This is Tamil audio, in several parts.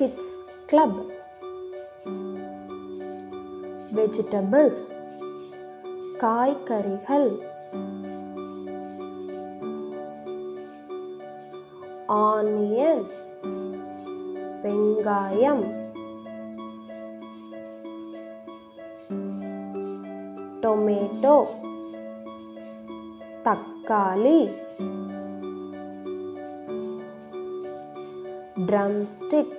Kids Club. Vegetables காய்கறிகள். Onion வெங்காயம். Tomato தக்காளி. Drumstick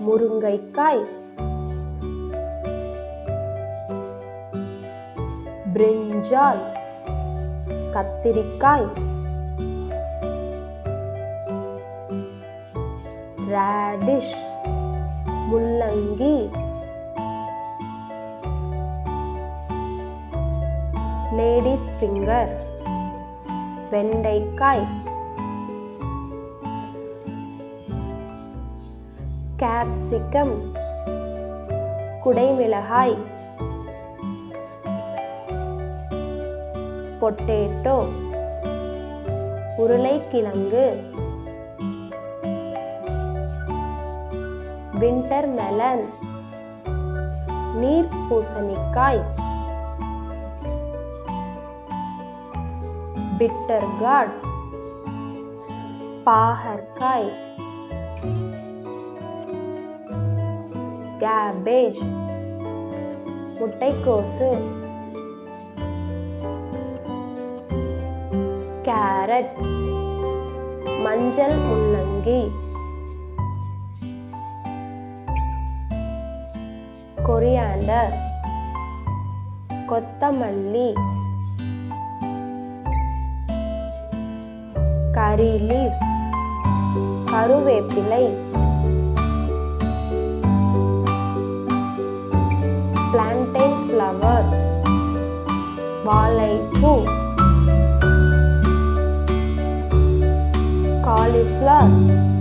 முருங்கைக்காய். Brinjal கத்திரிக்காய். Radish முள்ளங்கி. Lady's finger வெண்டைக்காய். Capsicum குடைமிளகாய். Potato உருளைக்கிழங்கு. Winter melon நீர்ப்பூசணிக்காய். Bitter gourd பாகற்காய். Cabbage முட்டைக்கோசு. Carrot மஞ்சள் முள்ளங்கி. Coriander கொத்தமல்லி. Curry leaves கருவேப்பிலை. Plantain flower வாழைப்பூ. Cauliflower